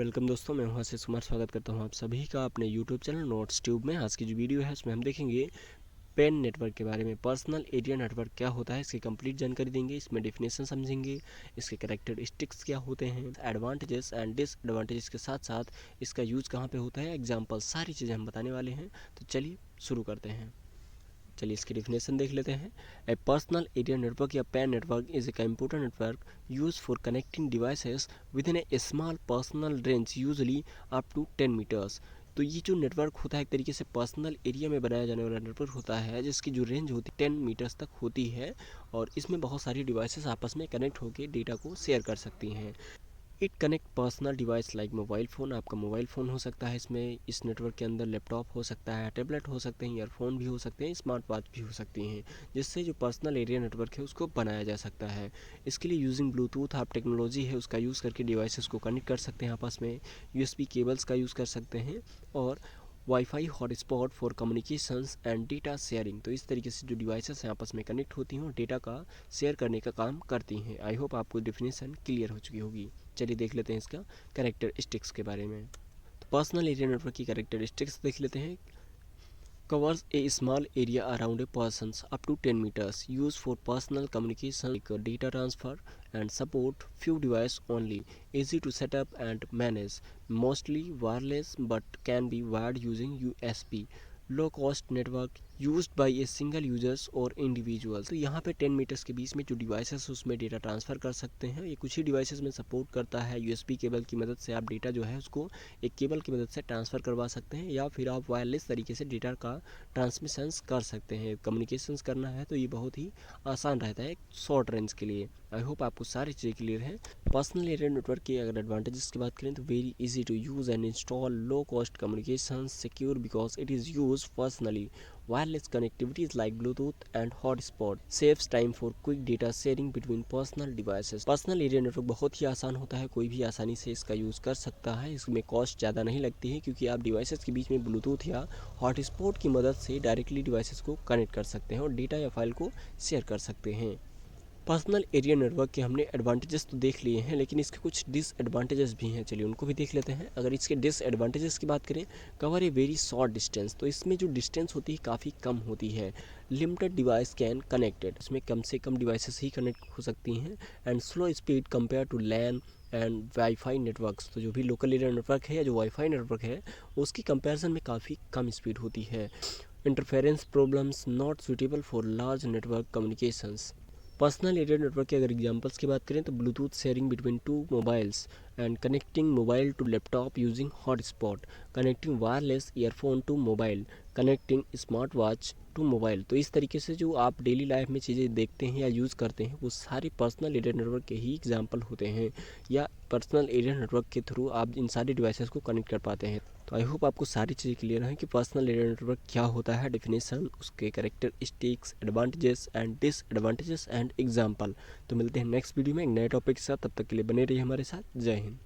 Welcome दोस्तों, मैं हूं आशीष कुमार। स्वागत करता हूं आप सभी का अपने यूट्यूब चैनल नोट्स ट्यूब में। आज की जो वीडियो है उसमें हम देखेंगे पेन नेटवर्क के बारे में। पर्सनल एरिया नेटवर्क क्या होता है, इसकी कंप्लीट जानकारी देंगे। इसमें डेफिनेशन समझेंगे, इसके कैरेक्टरिस्टिक्स क्या होते हैं, एडवांटेजेस एंड डिसएडवांटेजेस के साथ साथ इसका यूज कहाँ पे होता है, एग्जाम्पल, सारी चीज़ें हम बताने वाले हैं। तो चलिए शुरू करते हैं। चलिए इसकी डेफिनेशन देख लेते हैं। ए पर्सनल एरिया नेटवर्क या PAN network is a computer network use for connecting devices within a small personal range usually up to 10 meters. तो ये जो नेटवर्क होता है एक तरीके से पर्सनल एरिया में बनाया जाने वाला नेटवर्क होता है, जिसकी जो रेंज होती है 10 मीटर्स तक होती है, और इसमें बहुत सारी डिवाइसेस आपस में कनेक्ट होकर डेटा को शेयर कर सकती हैं। It connect personal device like mobile phone, आपका मोबाइल फ़ोन हो सकता है इसमें, इस नेटवर्क के अंदर लैपटॉप हो सकता है, टैबलेट हो सकते हैं, ईयरफोन भी हो सकते हैं, स्मार्ट वॉच भी हो सकती हैं, जिससे जो पर्सनल एरिया नेटवर्क है उसको बनाया जा सकता है। इसके लिए यूजिंग ब्लूटूथ आप टेक्नोलॉजी है उसका यूज़ करके डिवाइसेस को कनेक्ट कर सकते हैं आपस में। यूएसबी केबल्स का यूज़ कर सकते हैं, और wifi hotspot for communications and data sharing. तो इस तरीके से जो डिवाइसेस हैं आपस में कनेक्ट होती हैं और डेटा का शेयर करने का काम करती हैं। आई होप आपको डेफिनेशन क्लियर हो चुकी होगी। चलिए देख लेते हैं इसका कैरेक्टरिस्टिक्स के बारे में। तो पर्सनल एरिया नेटवर्क की कैरेक्टरिस्टिक्स देख लेते हैं। Covers a small area around a person's up to 10 meters, used for personal communication like data transfer and support few devices only, easy to set up and manage, mostly wireless but can be wired using USB, low cost network used by a single users और individual. तो यहाँ पे 10 metres के बीच में जो devices उसमें data transfer कर सकते हैं। ये कुछ ही डिवाइसेस में सपोर्ट करता है। यूएसबी केबल की मदद से आप डेटा जो है उसको एक केबल की मदद से ट्रांसफ़र करवा सकते हैं, या फिर आप वायरलेस तरीके से डेटा का ट्रांसमिशंस कर सकते हैं। कम्युनिकेशंस करना है तो ये बहुत ही आसान रहता है शॉर्ट रेंज के लिए। आई होप आपको सारी चीज़ें क्लियर हैं। पर्सनल एरिया नेटवर्क की अगर एडवांटेजेस की बात करें तो very easy to use and install, low cost communication, secure because it is use personally, wireless connectivities like Bluetooth and hotspot, saves time for quick data sharing between personal devices। Personal area network बहुत ही आसान होता है, कोई भी आसानी से इसका use कर सकता है। इसमें कॉस्ट ज़्यादा नहीं लगती है, क्योंकि आप डिवाइसेस के बीच में ब्लूटूथ या हॉटस्पॉट की मदद से डायरेक्टली डिवाइसेस को कनेक्ट कर सकते हैं और डेटा या फाइल को शेयर कर सकते हैं। पर्सनल एरिया नेटवर्क के हमने एडवांटेजेस तो देख लिए हैं, लेकिन इसके कुछ डिसएडवांटेजेस भी हैं। चलिए उनको भी देख लेते हैं। अगर इसके डिसएडवांटेजेस की बात करें, cover a very short distance, तो इसमें जो डिस्टेंस होती है काफ़ी कम होती है। लिमिटेड डिवाइस कैन कनेक्टेड, इसमें कम से कम डिवाइसेस ही कनेक्ट हो सकती हैं। And slow speed compare to LAN and WiFi networks, तो जो भी लोकल एरिया नेटवर्क है या जो वाईफाई नेटवर्क है उसकी कंपेरिजन में काफ़ी कम स्पीड होती है। Interference problems not suitable for large network communications. Personal area network के अगर एग्जांपल्स की बात करें तो Bluetooth sharing between two mobiles and connecting mobile to laptop using hotspot, connecting wireless earphone to mobile, connecting smart watch to mobile. तो इस तरीके से जो आप डेली लाइफ में चीज़ें देखते हैं या यूज़ करते हैं वो सारी पर्सनल एरिया नेटवर्क के ही एग्जाम्पल होते हैं, या पर्सनल एरिया नेटवर्क के थ्रू आप इन सारी डिवाइसेस को कनेक्ट कर पाते हैं। तो आई होप आपको सारी चीज़ें क्लियर हैं कि पर्सनल एरिया नेटवर्क क्या होता है, डेफिनेशन, उसके characteristics, advantages and disadvantages and example. तो मिलते हैं नेक्स्ट वीडियो में एक नए टॉपिक के साथ। तब तक के लिए बने रहिए हमारे साथ। जय हिंद।